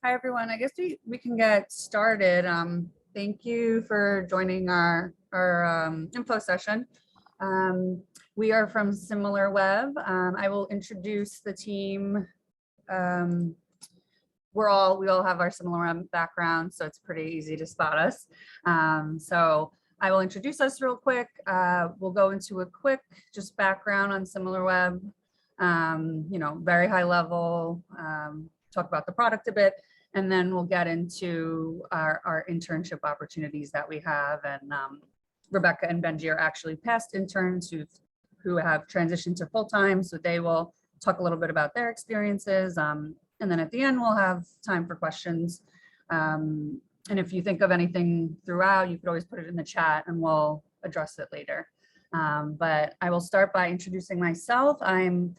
Hi, everyone. I guess we can get started. Thank you for joining our info session. We are from Similarweb. I will introduce the team. We all have our Similarweb background, so it's pretty easy to spot us. So I will introduce us real quick. We'll go into a quick just background on Similarweb. Very high level. Talk about the product a bit, and then we'll get into our internship opportunities that we have. And Rebecca and Benji are actually past interns who have transitioned to full-time, so they will talk a little bit about their experiences. And then at the end, we'll have time for questions. And if you think of anything throughout, you could always put it in the chat and we'll address it later. But I will start by introducing myself. I'm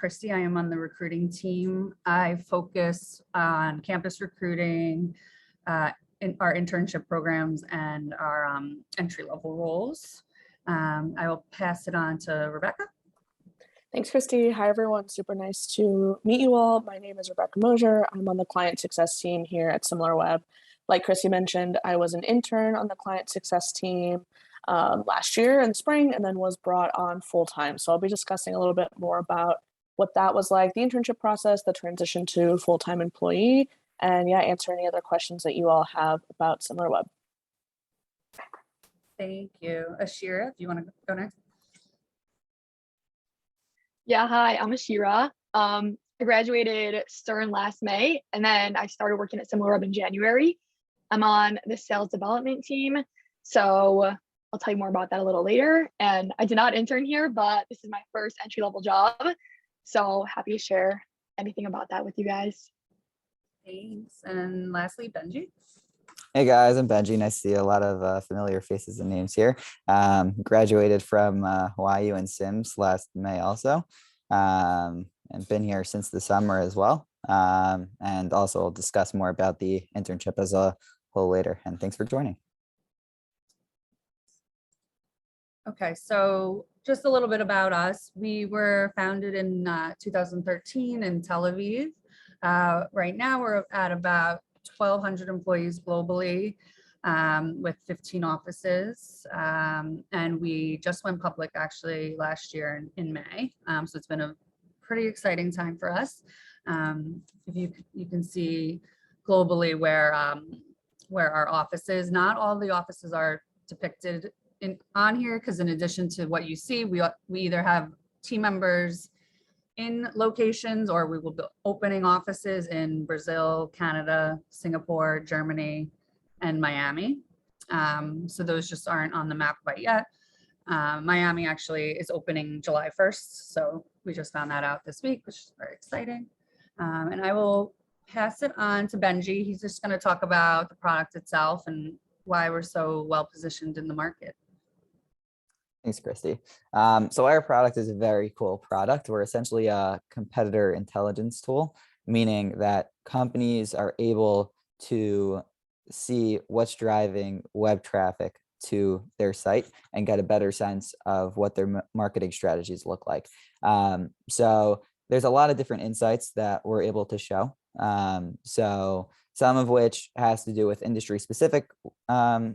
Christy. I am on the recruiting team. I focus on campus recruiting, in our internship programs, and our entry-level roles. I will pass it on to Rebecca. Thanks, Christy. Hi, everyone. Super nice to meet you all. My name is Rebecca Mosier. I'm on the client success team here at Similarweb. Like Christy mentioned, I was an intern on the client success team last year in spring, and then was brought on full-time. So I'll be discussing a little bit more about what that was like, the internship process, the transition to full-time employee, and answer any other questions that you all have about Similarweb. Thank you. Ashira, do you want to go next? Yeah, hi, I'm Ashira. I graduated Stern last May, and then I started working at Similarweb in January. I'm on the sales development team, so I'll tell you more about that a little later. And I did not intern here, but this is my first entry-level job, so happy to share anything about that with you guys. Thanks. And lastly, Benji. Hey guys, I'm Benji. Nice to see a lot of familiar faces and names here. Graduated from YU and Sims last May also, and been here since the summer as well. And also we'll discuss more about the internship as a whole later. And thanks for joining. Okay, so just a little bit about us. We were founded in 2013 in Tel Aviv. Right now we're at about 1,200 employees globally, with 15 offices. And we just went public actually last year in May. So it's been a pretty exciting time for us. If you can see globally where our office is. Not all the offices are depicted on here, because in addition to what you see, we either have team members in locations, or we will be opening offices in Brazil, Canada, Singapore, Germany, and Miami. So those just aren't on the map quite yet. Miami actually is opening July 1st. So we just found that out this week, which is very exciting. And I will pass it on to Benji. He's just going to talk about the product itself and why we're so well positioned in the market. Thanks, Christy. So our product is a very cool product. We're essentially a competitor intelligence tool, meaning that companies are able to see what's driving web traffic to their site and get a better sense of what their marketing strategies look like. So there's a lot of different insights that we're able to show. So some of which has to do with industry specific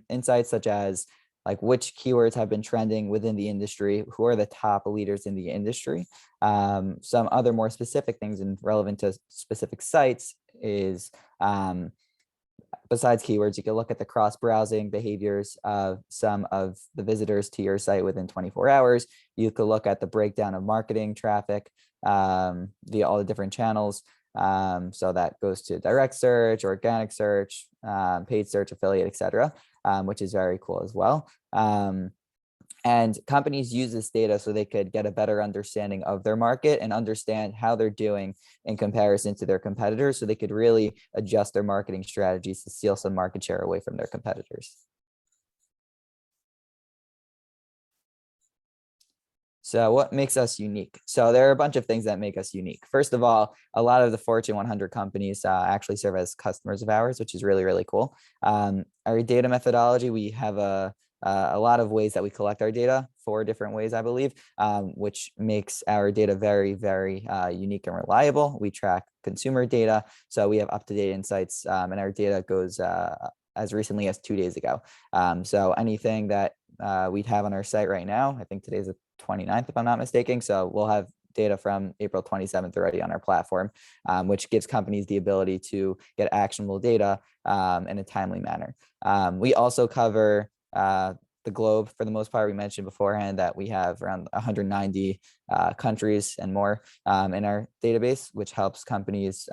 insights, such as like which keywords have been trending within the industry, who are the top leaders in the industry. Some other more specific things and relevant to specific sites is, besides keywords, you can look at the cross-browsing behaviors of some of the visitors to your site within 24 hours. You could look at the breakdown of marketing traffic via all the different channels. So that goes to direct search, organic search, paid search, affiliate, etc., which is very cool as well. And companies use this data so they could get a better understanding of their market and understand how they're doing in comparison to their competitors, so they could really adjust their marketing strategies to steal some market share away from their competitors. So what makes us unique? So there are a bunch of things that make us unique. First of all, a lot of the Fortune 100 companies actually serve as customers of ours, which is really, really cool. Our data methodology, we have a a lot of ways that we collect our data, 4 different ways, I believe, which makes our data very, very unique and reliable. We track consumer data, so we have up-to-date insights, and our data goes as recently as 2 days ago. So anything that we'd have on our site right now, I think today's the 29th, if I'm not mistaken, so we'll have data from April 27th already on our platform, which gives companies the ability to get actionable data in a timely manner. We also cover the globe for the most part. We mentioned beforehand that we have around 190 countries and more in our database, which helps companies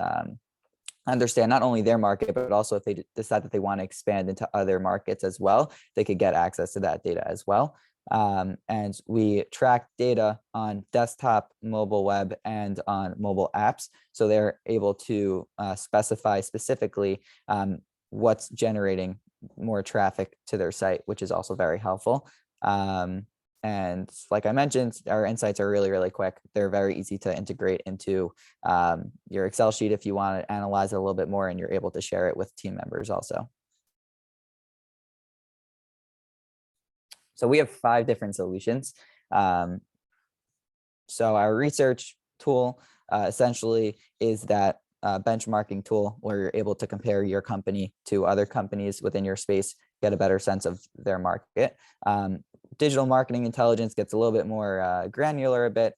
understand not only their market, but also if they decide that they want to expand into other markets as well, they could get access to that data as well. And we track data on desktop, mobile web, and on mobile apps. So they're able to specify specifically what's generating more traffic to their site, which is also very helpful. And like I mentioned, our insights are really, really quick. They're very easy to integrate into your Excel sheet if you want to analyze it a little bit more, and you're able to share it with team members also. So we have 5 different solutions. So our research tool essentially is that benchmarking tool where you're able to compare your company to other companies within your space, get a better sense of their market. Digital marketing intelligence gets a little bit more granular a bit.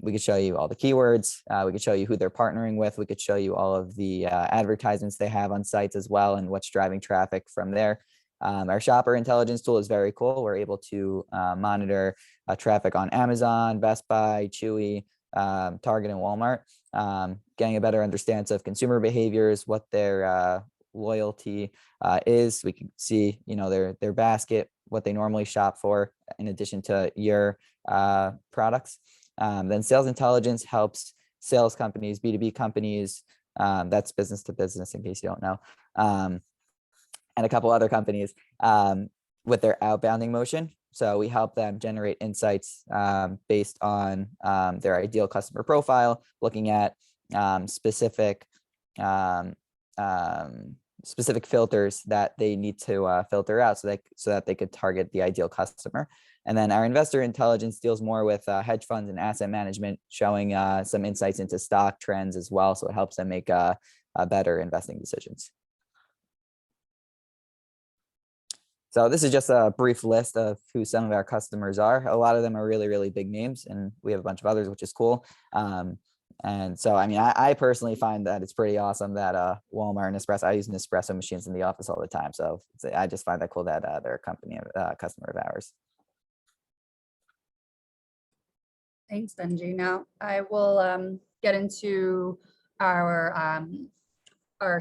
We could show you all the keywords. We could show you who they're partnering with. We could show you all of the advertisements they have on sites as well and what's driving traffic from there. Our shopper intelligence tool is very cool. We're able to monitor traffic on Amazon, Best Buy, Chewy, Target, and Walmart, getting a better understanding of consumer behaviors, what their loyalty is. We can see, their basket, what they normally shop for, in addition to your products. Then sales intelligence helps sales companies, B2B companies, that's business to business in case you don't know, and a couple other companies with their outbounding motion. So we help them generate insights based on their ideal customer profile, looking at specific filters that they need to filter out so that they could target the ideal customer. And then our investor intelligence deals more with hedge funds and asset management, showing some insights into stock trends as well. So it helps them make better investing decisions. So this is just a brief list of who some of our customers are. A lot of them are really, really big names, and we have a bunch of others, which is cool. And so, I mean, I personally find that it's pretty awesome that Walmart and Nespresso, I use Nespresso machines in the office all the time. So I just find that cool that they're a customer of ours. Thanks, Benji. Now I will get into our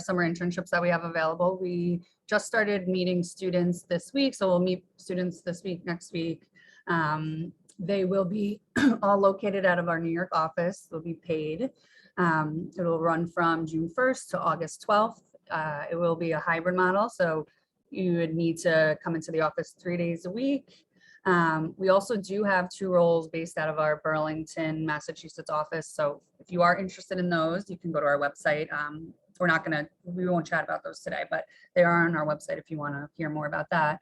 summer internships that we have available. We just started meeting students this week, so we'll meet students this week, next week. They will be all located out of our New York office. They'll be paid. It will run from June 1st to August 12th. It will be a hybrid model, so you would need to come into the office 3 days a week. We also do have 2 roles based out of our Burlington, Massachusetts office. So if you are interested in those, you can go to our website. We won't chat about those today, but they are on our website if you want to hear more about that.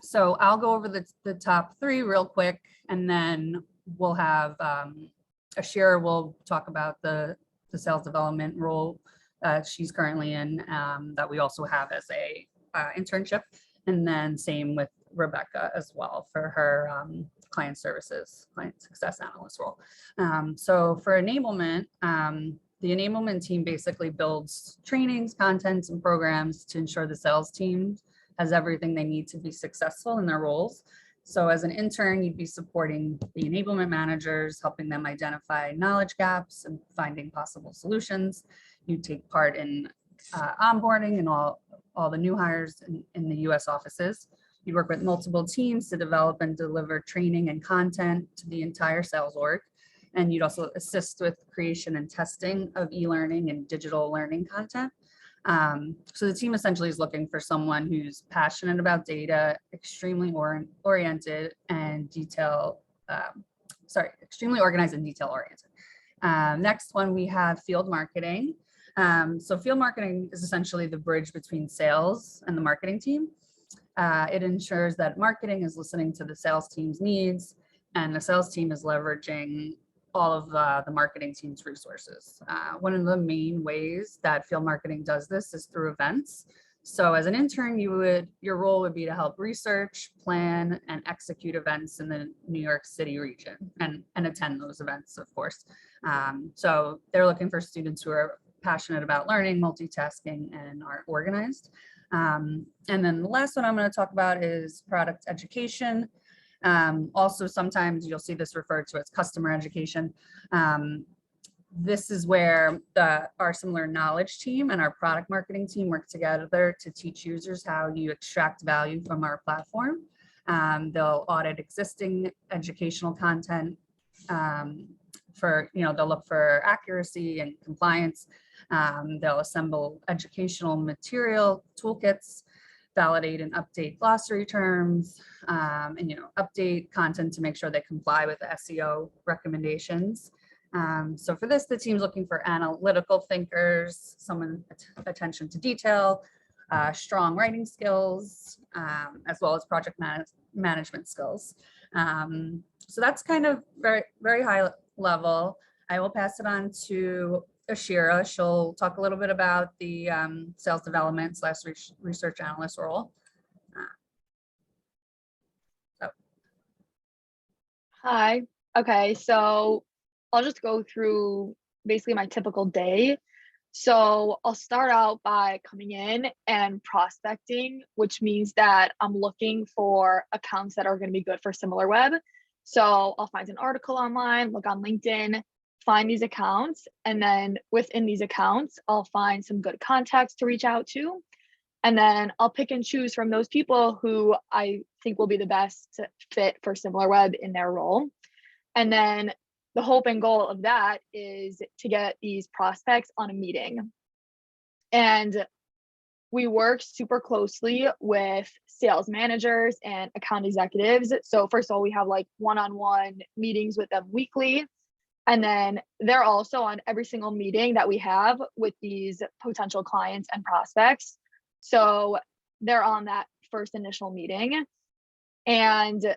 So I'll go over the top 3 real quick, and then we'll have Ashira will talk about the sales development role she's currently in, that we also have as a internship, and then same with Rebecca as well for her client success analyst role. So for enablement, the enablement team basically builds trainings, contents, and programs to ensure the sales team has everything they need to be successful in their roles. So as an intern, you'd be supporting the enablement managers, helping them identify knowledge gaps and finding possible solutions. You take part in onboarding and all the new hires in the US offices. You work with multiple teams to develop and deliver training and content to the entire sales org. And you'd also assist with creation and testing of e-learning and digital learning content. So the team essentially is looking for someone who's passionate about data, extremely oriented and extremely organized and detail oriented. Next one, we have field marketing. So field marketing is essentially the bridge between sales and the marketing team. It ensures that marketing is listening to the sales team's needs, and the sales team is leveraging all of the marketing team's resources. One of the main ways that field marketing does this is through events. So as an intern, your role would be to help research, plan, and execute events in the New York City region, and attend those events, of course. So they're looking for students who are passionate about learning, multitasking, and are organized. And then the last one I'm going to talk about is product education. Also, sometimes you'll see this referred to as customer education. This is where our Similar Knowledge team and our product marketing team work together to teach users how you extract value from our platform. They'll audit existing educational content they'll look for accuracy and compliance. They'll assemble educational material toolkits, validate and update glossary terms, and update content to make sure they comply with the SEO recommendations. So for this, the team's looking for analytical thinkers, someone attention to detail, strong writing skills, as well as project management skills. So that's kind of very, very high level. I will pass it on to Ashira. She'll talk a little bit about the sales development / research analyst role. Hi. Okay, so I'll just go through basically my typical day. So I'll start out by coming in and prospecting, which means that I'm looking for accounts that are going to be good for Similarweb. So I'll find an article online, look on LinkedIn, find these accounts, and then within these accounts, I'll find some good contacts to reach out to. And then I'll pick and choose from those people who I think will be the best fit for Similarweb in their role. And then the hope and goal of that is to get these prospects on a meeting. And we work super closely with sales managers and account executives. So first of all, we have like one-on-one meetings with them weekly. And then they're also on every single meeting that we have with these potential clients and prospects. So they're on that first initial meeting and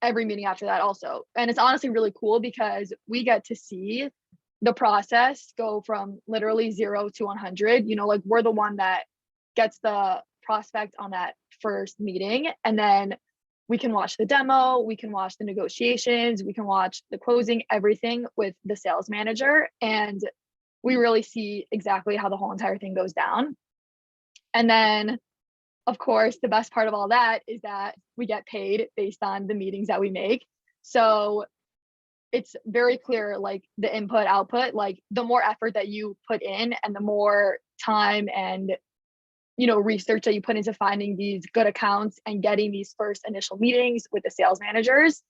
every meeting after that also. And it's honestly really cool because we get to see the process go from literally 0 to 100. Like we're the one that gets the prospect on that first meeting, and then we can watch the demo, we can watch the negotiations, we can watch the closing, everything with the sales manager. And we really see exactly how the whole entire thing goes down. And then, of course, the best part of all that is that we get paid based on the meetings that we make. So it's very clear, like the input output, like the more effort that you put in and the more time and research that you put into finding these good accounts and getting these first initial meetings with the sales managers,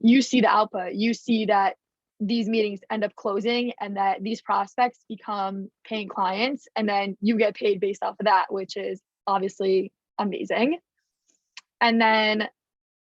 you see the output. You see that these meetings end up closing and that these prospects become paying clients, and then you get paid based off of that, which is obviously amazing. And then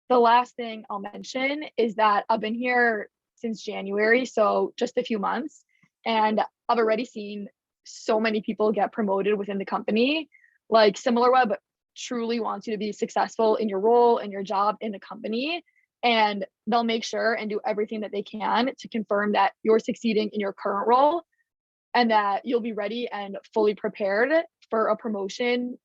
the last thing I'll mention is that I've been here since January, so just a few months, and I've already seen so many people get promoted within the company. Like Similarweb truly wants you to be successful in your role and your job in the company, and they'll make sure and do everything that they can to confirm that you're succeeding in your current role and that you'll be ready and fully prepared for a promotion.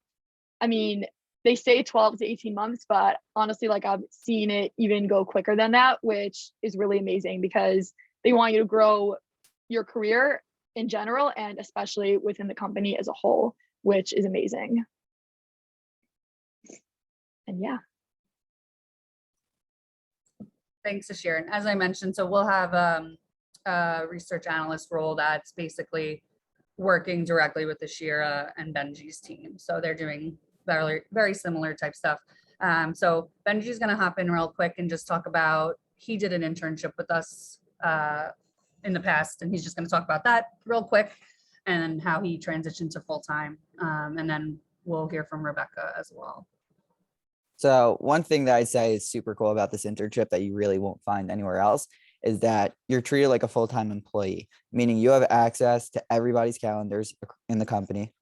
I mean, they say 12 to 18 months, but honestly, like I've seen it even go quicker than that, which is really amazing because they want you to grow your career in general and especially within the company as a whole, which is amazing. And yeah. Thanks, Ashir. And as I mentioned, so we'll have a research analyst role that's basically working directly with Ashira and Benji's team. So they're doing very, very similar type stuff. So Benji's going to hop in real quick and just talk about, he did an internship with us in the past, and he's just going to talk about that real quick and how he transitioned to full-time. And then we'll hear from Rebecca as well. So one thing that I'd say is super cool about this internship that you really won't find anywhere else is that you're treated like a full-time employee, meaning you have access to everybody's calendars in the company,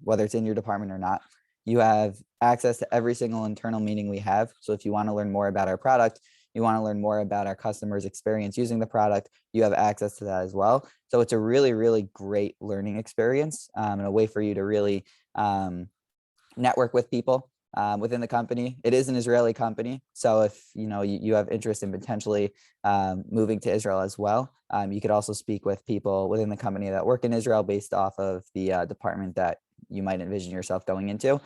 whether it's in your department or not. You have access to every single internal meeting we have. So if you want to learn more about our product, you want to learn more about our customers' experience using the product, you have access to that as well. So it's a really, really great learning experience, and a way for you to really network with people within the company. It is an Israeli company. So if you have interest in potentially moving to Israel as well, you could also speak with people within the company that work in Israel based off of the department that you might envision yourself going into,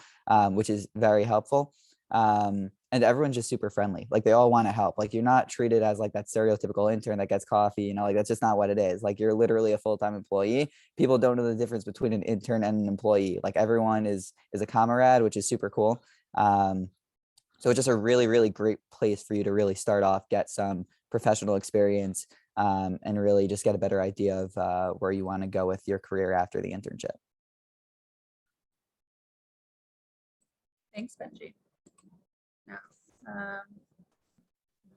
which is very helpful. And everyone's just super friendly. Like, they all want to help. Like, you're not treated as like that stereotypical intern that gets coffee, like that's just not what it is. Like, you're literally a full-time employee. People don't know the difference between an intern and an employee. Like, everyone is a comrade, which is super cool. So it's just a really, really great place for you to really start off, get some professional experience, and really just get a better idea of where you want to go with your career after the internship. Thanks, Benji. Now,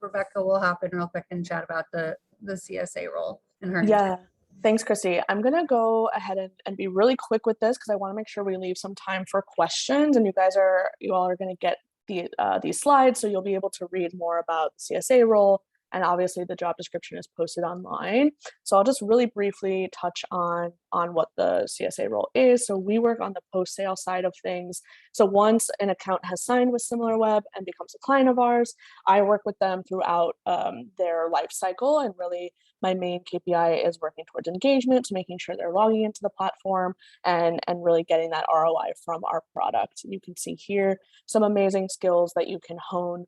Rebecca will hop in real quick and chat about the CSA role in her. Yeah, thanks, Christy. I'm going to go ahead and be really quick with this because I want to make sure we leave some time for questions, and you all are going to get these slides, so you'll be able to read more about the CSA role, and obviously the job description is posted online. So I'll just really briefly touch on what the CSA role is. So we work on the post-sale side of things. So once an account has signed with Similarweb and becomes a client of ours, I work with them throughout their life cycle, and really my main KPI is working towards engagement, to making sure they're logging into the platform and really getting that ROI from our product. You can see here some amazing skills that you can hone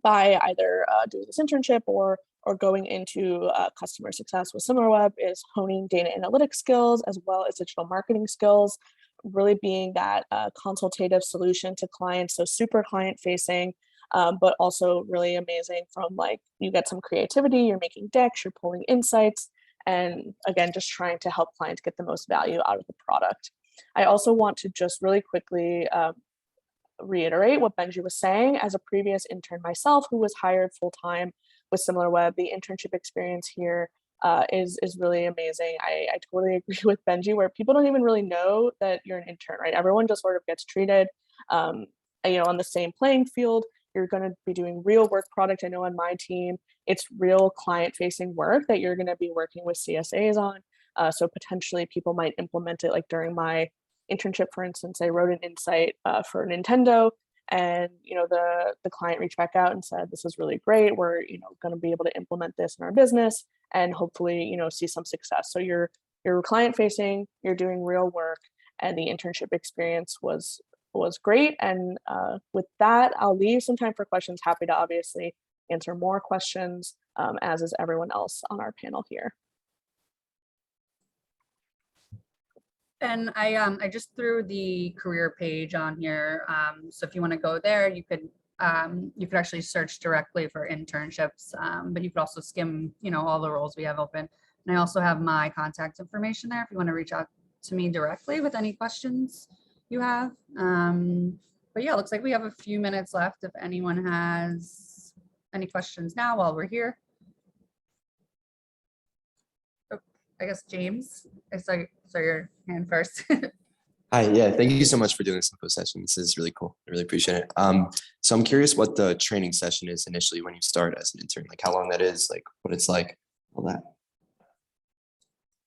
by either doing this internship or going into customer success with Similarweb, is honing data analytics skills as well as digital marketing skills, really being that consultative solution to clients, so super client facing, but also really amazing from, like, you get some creativity, you're making decks, you're pulling insights, and again, just trying to help clients get the most value out of the product. I also want to just really quickly reiterate what Benji was saying. As a previous intern myself who was hired full-time with Similarweb, the internship experience here is really amazing. I totally agree with Benji, where people don't even really know that you're an intern, right? Everyone just sort of gets treated on the same playing field. You're going to be doing real work product. I know on my team, it's real client-facing work that you're going to be working with CSAs on. So potentially people might implement it. Like during my internship, for instance, I wrote an insight for Nintendo, and the client reached back out and said, "This is really great. We're going to be able to implement this in our business and hopefully see some success." So you're client facing, you're doing real work, and the internship experience was great. And with that, I'll leave some time for questions. Happy to obviously answer more questions, as is everyone else on our panel here. And I just threw the career page on here. So if you want to go there, you could actually search directly for internships, but you could also skim, all the roles we have open. And I also have my contact information there if you want to reach out to me directly with any questions you have. But yeah, it looks like we have a few minutes left if anyone has any questions now while we're here. I guess James, I saw your hand first. Hi, yeah, thank you so much for doing this info session. This is really cool. I really appreciate it. So I'm curious what the training session is initially when you start as an intern, like how long that is, like what it's like, all that.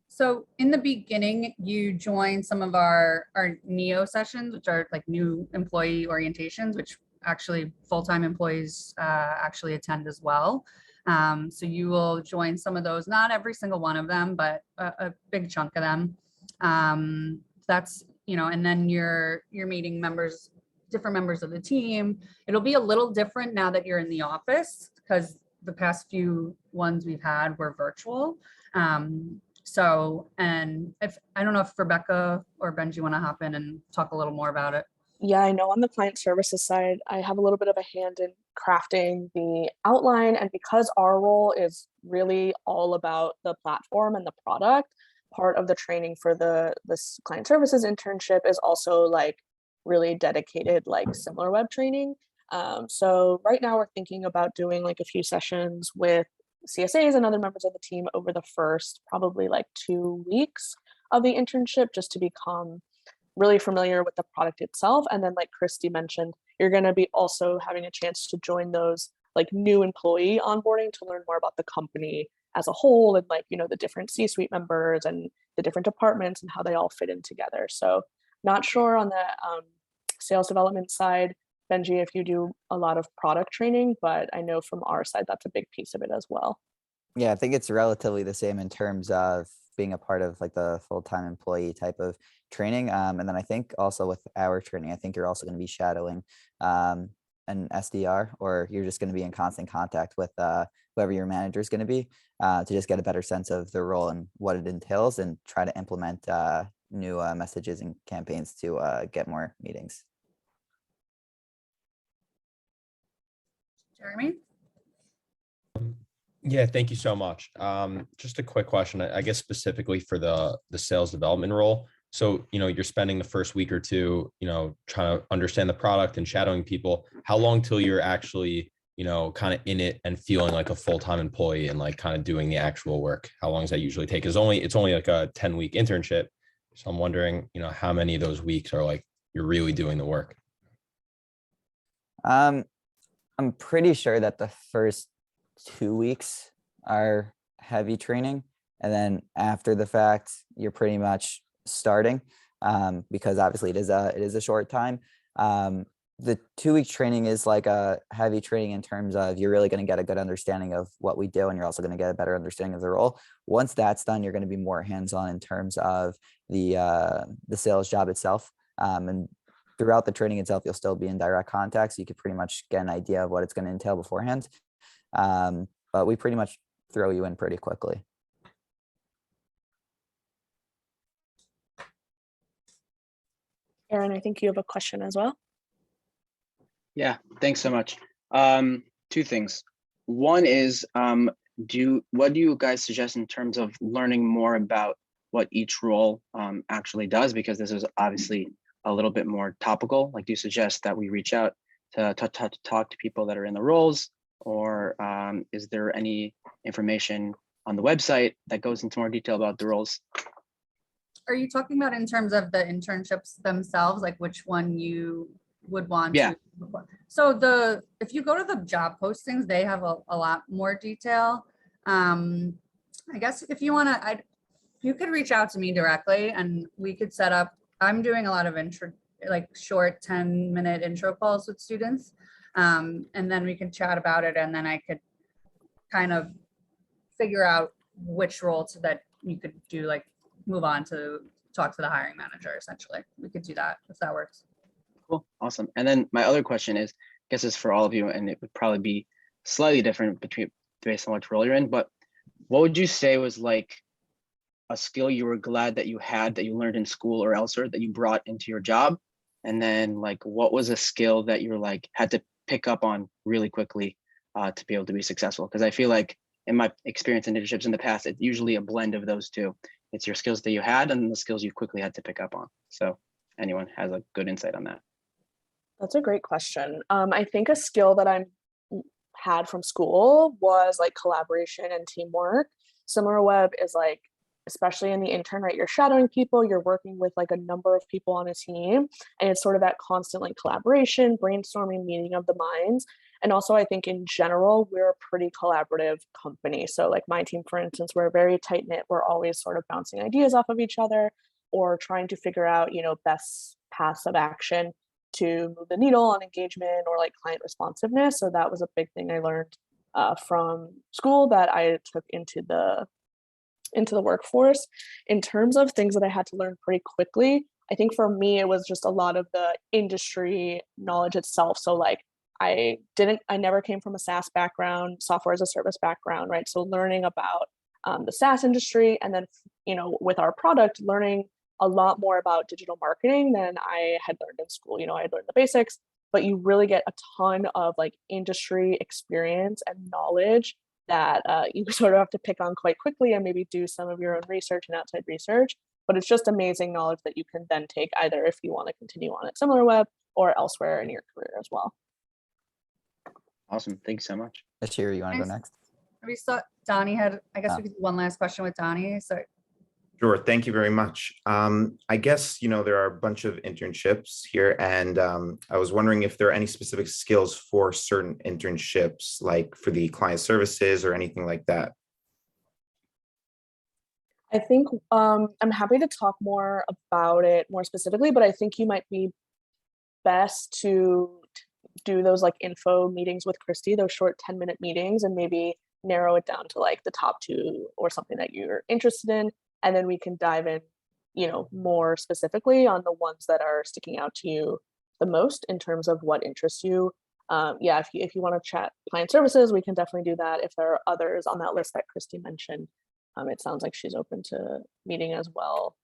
So in the beginning, you join some of our NEO sessions, which are like new employee orientations, which actually full-time employees actually attend as well. So you will join some of those, not every single one of them, but a big chunk of them. That's, and then you're meeting different members of the team. It'll be a little different now that you're in the office, because the past few ones we've had were virtual. So, and I don't know if Rebecca or Benji want to hop in and talk a little more about it. Yeah, I know on the client services side, I have a little bit of a hand in crafting the outline. And because our role is really all about the platform and the product, part of the training for this client services internship is also like really dedicated, like Similarweb training. So right now we're thinking about doing like a few sessions with CSAs and other members of the team over the first probably like 2 weeks of the internship, just to become really familiar with the product itself. And then like Christy mentioned, you're going to be also having a chance to join those like new employee onboarding to learn more about the company as a whole, and like, you know, the different C-suite members and the different departments and how they all fit in together. So not sure on the sales development side, Benji, if you do a lot of product training, but I know from our side, that's a big piece of it as well. Yeah, I think it's relatively the same in terms of being a part of like the full-time employee type of training. And then I think also with our training, I think you're also going to be shadowing an SDR, or you're just going to be in constant contact with whoever your manager is going to be to just get a better sense of the role and what it entails, and try to implement new messages and campaigns to get more meetings. Jeremy? Yeah, thank you so much. Just a quick question, I guess specifically for the sales development role. So, you know, you're spending the first week or two, you know, trying to understand the product and shadowing people. How long till you're actually, you know, kind of in it and feeling like a full-time employee and like kind of doing the actual work? How long does that usually take? It's only like a 10-week internship. So I'm wondering, you know, how many of those weeks are like you're really doing the work? I'm pretty sure that the first 2 weeks are heavy training, and then after the fact, you're pretty much starting because obviously it is a short time. The 2 week training is like a heavy training in terms of you're really going to get a good understanding of what we do, and you're also going to get a better understanding of the role. Once that's done, you're going to be more hands-on in terms of the sales job itself. And throughout the training itself, you'll still be in direct contact, so you could pretty much get an idea of what it's going to entail beforehand. But we pretty much throw you in pretty quickly. Aaron, I think you have a question as well. Yeah, thanks so much. Two things. One is, what do you guys suggest in terms of learning more about what each role actually does? Because this is obviously a little bit more topical. Like, do you suggest that we reach out to talk to people that are in the roles, or is there any information on the website that goes into more detail about the roles? Are you talking about in terms of the internships themselves, like which one you would want Yeah. to? So if you go to the job postings, they have a lot more detail. I guess if you want to, you could reach out to me directly and we could set up. I'm doing a lot of short 10-minute intro calls with students. And then we can chat about it, and then I could kind of figure out which role that you could do, like move on to talk to the hiring manager. Essentially, we could do that if that works. Cool, awesome. And then my other question is, I guess it's for all of you, and it would probably be slightly different based on which role you're in, but what would you say was like a skill you were glad that you had, that you learned in school or elsewhere, that you brought into your job? And then like, what was a skill that you're like had to pick up on really quickly to be able to be successful? Because I feel like in my experience in internships in the past, it's usually a blend of those two. It's your skills that you had and the skills you quickly had to pick up on. So anyone has a good insight on that? That's a great question. I think a skill that I had from school was like collaboration and teamwork. Similarweb is like, especially in the intern, right? You're shadowing people, you're working with like a number of people on a team, and it's sort of that constant like collaboration, brainstorming, meeting of the minds. And also I think in general, we're a pretty collaborative company. So like my team, for instance, we're very tight knit. We're always sort of bouncing ideas off of each other or trying to figure out, you know, best paths of action to move the needle on engagement or like client responsiveness. So that was a big thing I learned from school that I took into the workforce. In terms of things that I had to learn pretty quickly, I think for me, it was just a lot of the industry knowledge itself. So like I never came from a SaaS background, software as a service background, right? So learning about the SaaS industry, and then, you know, with our product, learning a lot more about digital marketing than I had learned in school. You know, I had learned the basics, but you really get a ton of like industry experience and knowledge that you sort of have to pick on quite quickly and maybe do some of your own research and outside research. But it's just amazing knowledge that you can then take either if you want to continue on at Similarweb or elsewhere in your career as well. Awesome, thanks so much. Ashira, you want to go Nice. next? We saw Donnie had, I guess Oh. we could do one last question with Donnie. So Sure. Thank you very much. I guess, there are a bunch of internships here, and I was wondering if there are any specific skills for certain internships, like for the client services or anything like that. I think I'm happy to talk more about it more specifically, but I think you might be best to do those like info meetings with Christy, those short 10-minute meetings, and maybe narrow it down to like the top 2 or something that you're interested in. And then we can dive in, more specifically on the ones that are sticking out to you the most in terms of what interests you. Yeah, if you want to chat client services, we can definitely do that. If there are others on that list that Christy mentioned, it sounds like she's open to meeting as well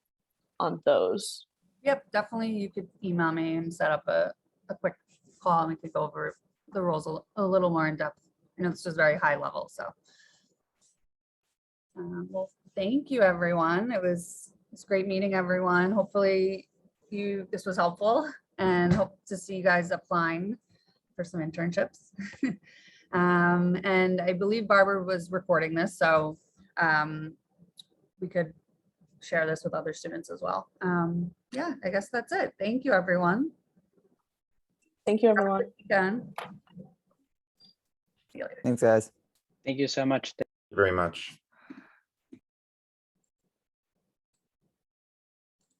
on those. Yep, definitely. You could email me and set up a quick call and we could go over the roles a little more in depth. It's just very high level. So, well, thank you, everyone. It's great meeting everyone. Hopefully this was helpful, and hope to see you guys applying for some internships. And I believe Barbara was recording this, so we could share this with other students as well. Yeah, I guess that's it. Thank you, everyone. Thank you, everyone. Again. See you later. Thanks, guys. Thank you so much. Very much.